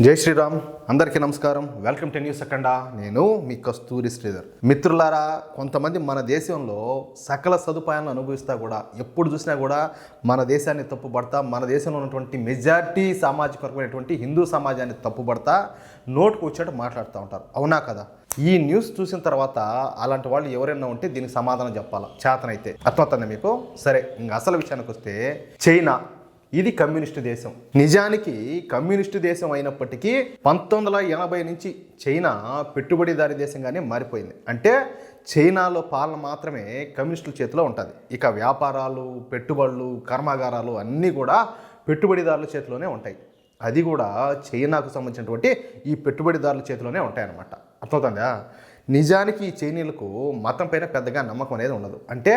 జై శ్రీరామ్. అందరికీ నమస్కారం. వెల్కమ్ టు న్యూస్ అఖండ. నేను మీ కస్తూరి శ్రీధర్. మిత్రులారా, కొంతమంది మన దేశంలో సకల సదుపాయాలను అనుభవిస్తా కూడా ఎప్పుడు చూసినా కూడా మన దేశాన్ని తప్పుపడతా, మన దేశంలో ఉన్నటువంటి మెజారిటీ సామాజిక వర్గమైనటువంటి హిందూ సమాజాన్ని తప్పుపడతా నోటుకు వచ్చేట్టు మాట్లాడుతూ ఉంటారు. అవునా కదా? ఈ న్యూస్ చూసిన తర్వాత అలాంటి వాళ్ళు ఎవరైనా ఉంటే దీనికి సమాధానం చెప్పాలా, చేతనైతే. అర్థమవుతుంది మీకు? సరే, ఇంక అసలు విషయానికి వస్తే, చైనా ఇది కమ్యూనిస్టు దేశం. నిజానికి కమ్యూనిస్టు దేశం అయినప్పటికీ 1980 నుంచి చైనా పెట్టుబడిదారీ దేశంగానే మారిపోయింది. అంటే చైనాలో పాలన మాత్రమే కమ్యూనిస్టుల చేతిలో ఉంటుంది. ఇక వ్యాపారాలు, పెట్టుబడులు, కర్మాగారాలు అన్నీ కూడా పెట్టుబడిదారుల చేతిలోనే ఉంటాయి. అది కూడా చైనాకు సంబంధించినటువంటి ఈ పెట్టుబడిదారుల చేతిలోనే ఉంటాయన్నమాట. అర్థమవుతుందా? నిజానికి ఈ చైనీయులకు మతం పైన పెద్దగా నమ్మకం అనేది ఉండదు. అంటే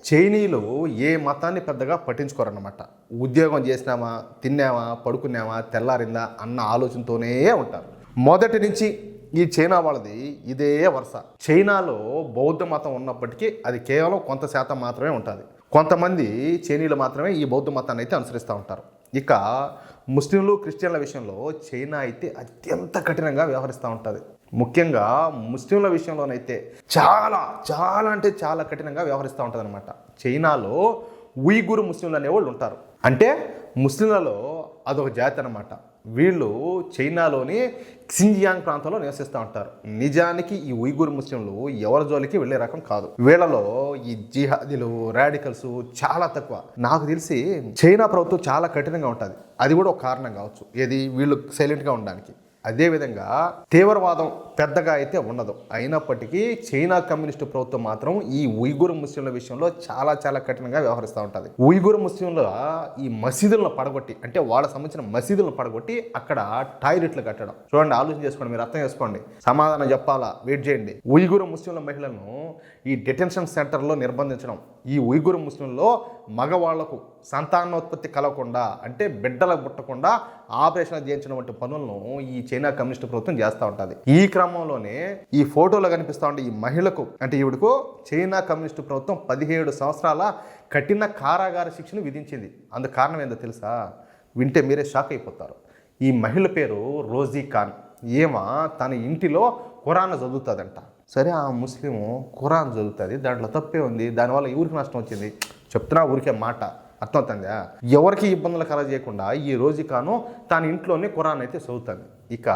చైనీయులు ఏ మతాన్ని పెద్దగా పట్టించుకోరన్నమాట. ఉద్యోగం చేసినామా, తిన్నామా, పడుకున్నామా, తెల్లారిందా అన్న ఆలోచనతోనే ఉంటారు. మొదటి నుంచి ఈ చైనా వాళ్ళది ఇదే వరుస. చైనాలో బౌద్ధ మతం ఉన్నప్పటికీ అది కేవలం కొంత శాతం మాత్రమే ఉంటుంది. కొంతమంది చైనీయులు మాత్రమే ఈ బౌద్ధ మతాన్ని అయితే అనుసరిస్తూ ఉంటారు. ఇక ముస్లింలు, క్రిస్టియన్ల విషయంలో చైనా అయితే అత్యంత కఠినంగా వ్యవహరిస్తూ ఉంటుంది. ముఖ్యంగా ముస్లింల విషయంలోనైతే చాలా చాలా అంటే చాలా కఠినంగా వ్యవహరిస్తూ ఉంటుంది అనమాట. చైనాలో ఉయ్గురు ముస్లింలు అనేవాళ్ళు ఉంటారు. అంటే ముస్లింలలో అదొక జాతి అనమాట. వీళ్ళు చైనాలోని క్సింజియాంగ్ ప్రాంతంలో నివసిస్తూ ఉంటారు. నిజానికి ఈ ఉయ్గురు ముస్లింలు ఎవరి జోలికి వెళ్ళే రకం కాదు. వీళ్ళలో ఈ జిహాదీలు, రాడికల్స్ చాలా తక్కువ. నాకు తెలిసి చైనా ప్రభుత్వం చాలా కఠినంగా ఉంటుంది. అది కూడా ఒక కారణం కావచ్చు, ఏది వీళ్ళు సైలెంట్గా ఉండడానికి. అదేవిధంగా తీవ్రవాదం పెద్దగా అయితే ఉండదు. అయినప్పటికీ చైనా కమ్యూనిస్టు ప్రభుత్వం మాత్రం ఈ ఉయ్గురు ముస్లింల విషయంలో చాలా చాలా కఠినంగా వ్యవహరిస్తూ ఉంటుంది. ఉయ్గురు ముస్లింల ఈ మసీదులను పడగొట్టి, అంటే వాళ్ళకి సంబంధించిన మసీదులను పడగొట్టి అక్కడ టాయిలెట్లు కట్టడం. చూడండి, ఆలోచన చేసుకోండి, మీరు అర్థం చేసుకోండి, సమాధానం చెప్పాలా, వెయిట్ చేయండి. ఉయ్గురు ముస్లింల మహిళలను ఈ డిటెన్షన్ సెంటర్లో నిర్బంధించడం, ఈ ఉయ్గురు ముస్లింల్లో మగవాళ్లకు సంతానోత్పత్తి కలగకుండా, అంటే బిడ్డలకు పుట్టకుండా ఆపరేషన్ చేయించిన వంటి పనులను ఈ చైనా కమ్యూనిస్టు ప్రభుత్వం చేస్తూ ఉంటుంది. ఈ క్రమంలోనే ఈ ఫోటోలో కనిపిస్తూ ఉండే ఈ మహిళకు, అంటే ఈవిడకు చైనా కమ్యూనిస్టు ప్రభుత్వం 17 సంవత్సరాల కఠిన కారాగార శిక్షను విధించింది. అందుకు కారణం ఏందో తెలుసా? వింటే మీరే షాక్ అయిపోతారు. ఈ మహిళ పేరు రోజీ ఖాన్. తన ఇంటిలో ఖురాన్ చదువుతుందంట. సరే, ఆ ముస్లిం ఖురాన్ చదువుతుంది, దాంట్లో తప్పే ఉంది, దానివల్ల ఊరికి నష్టం వచ్చింది చెప్తున్నా, ఊరికే మాట. అర్థమవుతుందా? ఎవరికి ఇబ్బందులు కలగజేయకుండా ఈ రోజీ ఖాను తన ఇంట్లోనే ఖురాన్ అయితే చదువుతుంది. ఇక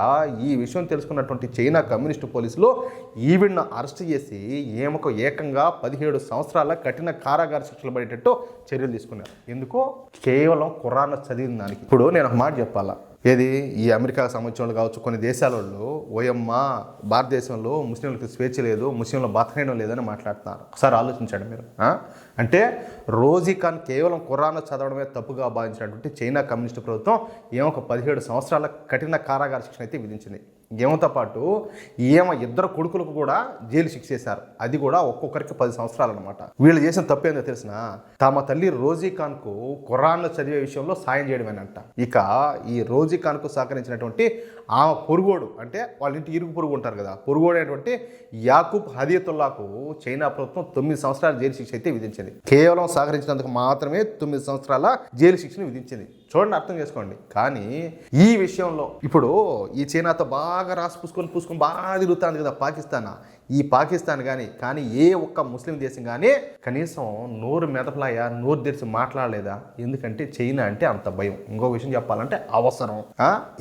ఈ విషయం తెలుసుకున్నటువంటి చైనా కమ్యూనిస్టు పోలీసులు ఈవిడ్ను అరెస్ట్ చేసి ఏకంగా 17 సంవత్సరాల కఠిన కారాగార శిక్షలు పడేటట్టు చర్యలు తీసుకున్నారు. ఎందుకో? కేవలం ఖురాన్ చదివిన దానికి. ఇప్పుడు నేను ఒక మాట చెప్పాలా, ఏది ఈ అమెరికాకు సంబంధించిన వాళ్ళు కావచ్చు, కొన్ని దేశాల వాళ్ళు ఓయమ్మ భారతదేశంలో ముస్లింలకు స్వేచ్ఛ లేదు, ముస్లింలు బతకడం లేదని మాట్లాడుతున్నారు. ఒకసారి ఆలోచించండి మీరు. అంటే రోజీ ఖాన్ కేవలం ఖురాన్ చదవడమే తప్పుగా భావించినటువంటి చైనా కమ్యూనిస్టు ప్రభుత్వం 17 సంవత్సరాల కఠిన కారాగార శిక్షణ అయితే విధించింది. ఏమతో పాటు ఇద్దరు కొడుకులకు కూడా జైలు శిక్ష చేశారు. అది కూడా ఒక్కొక్కరికి 10 సంవత్సరాలు అనమాట. వీళ్ళు చేసిన తప్పేందో తెలిసిన, తమ తల్లి రోజీ ఖాన్కు ఖురాన్లో చదివే విషయంలో సాయం చేయడమేనంట. ఇక ఈ రోజీ ఖాన్కు సహకరించినటువంటి ఆ పొరుగోడు, అంటే వాళ్ళ ఇంటి ఇరుగు పొరుగు ఉంటారు కదా, పొరుగోడు అయినటువంటి యాకూబ్ హదియతుల్లాకు చైనా ప్రభుత్వం 9 సంవత్సరాల జైలు శిక్ష అయితే విధించింది. కేవలం సహకరించినందుకు మాత్రమే 9 సంవత్సరాల జైలు శిక్షను విధించింది. చూడండి, అర్థం చేసుకోండి. కానీ ఈ విషయంలో ఇప్పుడు ఈ చైనాతో బాగా రాసి పూసుకొని బాగా తిరుగుతుంది కదా పాకిస్తాన్. ఈ పాకిస్తాన్ కానీ ఏ ఒక్క ముస్లిం దేశం కానీ కనీసం నోరు మెదపలాయా, నోరు తెరిచి మాట్లాడలేదా? ఎందుకంటే చైనా అంటే అంత భయం. ఇంకో విషయం చెప్పాలంటే అవసరం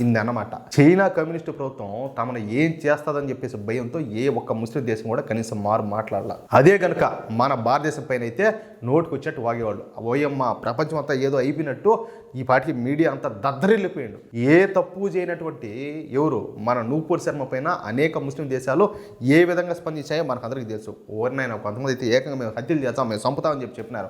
ఇందన్నమాట. చైనా కమ్యూనిస్టు ప్రభుత్వం తమను ఏం చేస్తుందని చెప్పేసి భయంతో ఏ ఒక్క ముస్లిం దేశం కూడా కనీసం మాట్లాడాల. అదే కనుక మన భారతదేశం పైన అయితే నోటుకు వచ్చేట్టు వాగేవాళ్ళు. ఓయమ్మ ప్రపంచం అంతా ఏదో అయిపోయినట్టు ఈ పాటికి మీడియా అంతా దద్దరిల్లిపోయాడు. ఏ తప్పు చేయనటువంటి ఎవరు మన నూపూర్ శర్మ పైన అనేక ముస్లిం దేశాలు ఏ విధంగా స్పందించాయో మనకు అందరికీ తెలుసు. ఎవరినైనా కొంతమంది అయితే ఏకంగా మేము హత్యలు చేస్తాం, మేము చంపుతామని చెప్పినారు.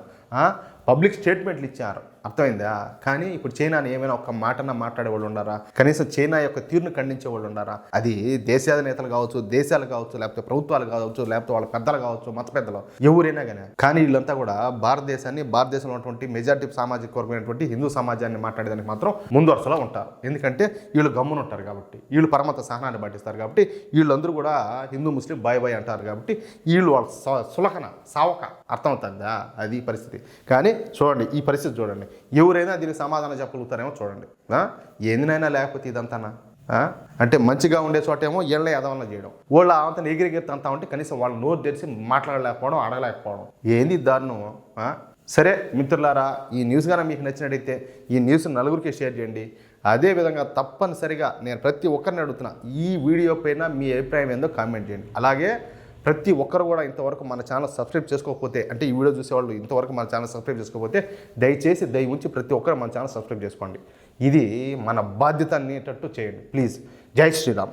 పబ్లిక్ స్టేట్మెంట్లు ఇచ్చారు. అర్థమైందా? కానీ ఇప్పుడు చైనాని ఏమైనా ఒక్క మాటన్నా మాట్లాడే వాళ్ళు ఉన్నారా? కనీసం చైనా యొక్క తీరును ఖండించే వాళ్ళు ఉన్నారా? అది దేశాధినేతలు కావచ్చు, దేశాలు కావచ్చు, లేకపోతే ప్రభుత్వాలు కావచ్చు, లేకపోతే వాళ్ళ పెద్దలు కావచ్చు, మత పెద్దలు, ఎవరైనా కానీ వీళ్ళంతా కూడా భారతదేశంలో ఉన్నటువంటి మెజారిటీ సామాజిక వర్గమైనటువంటి హిందూ సమాజాన్ని మాట్లాడేదానికి మాత్రం ముందు వరుసలో ఉంటారు. ఎందుకంటే వీళ్ళు గమ్మున ఉంటారు కాబట్టి, వీళ్ళు పరమత సహనాన్ని పాటిస్తారు కాబట్టి, వీళ్ళందరూ కూడా హిందూ ముస్లిం బాయ్ అంటారు కాబట్టి వీళ్ళు వాళ్ళ సులకన సావక. అర్థమవుతుందా? అది పరిస్థితి. కానీ చూడండి, ఈ పరిస్థితి చూడండి, ఎవరైనా దీనికి సమాధానం చెప్పగలుగుతారేమో చూడండి. ఏందినైనా లేకపోతే ఇదంతానా? అంటే మంచిగా ఉండే చోటేమో వీళ్ళ ఎదవల్ల చేయడం, వాళ్ళు ఆవంతని ఎగిరిగిరి అంతా ఉంటే కనీసం వాళ్ళు నోరు తెరిచి మాట్లాడలేకపోవడం, అడగలేకపోవడం, ఏంది దారుణం. సరే మిత్రులారా, ఈ న్యూస్ కానీ మీకు నచ్చినట్టయితే ఈ న్యూస్ నలుగురికి షేర్ చేయండి. అదేవిధంగా తప్పనిసరిగా నేను ప్రతి ఒక్కరిని అడుగుతున్నా, ఈ వీడియో పైన మీ అభిప్రాయం ఏందో కామెంట్ చేయండి. అలాగే ప్రతి ఒక్కరు కూడా ఇంతవరకు మన ఛానల్ సబ్స్క్రైబ్ చేసుకోకపోతే, అంటే ఈ వీడియో చూసేవాళ్ళు ఇంతవరకు మన ఛానల్ సబ్స్క్రైబ్ చేసుకోకపోతే దయచేసి ఉంచి ప్రతి ఒక్కరు మన ఛానల్ సబ్స్క్రైబ్ చేసుకోండి. ఇది మన బాధ్యత అనేటట్టు చేయండి ప్లీజ్. జై శ్రీరామ్.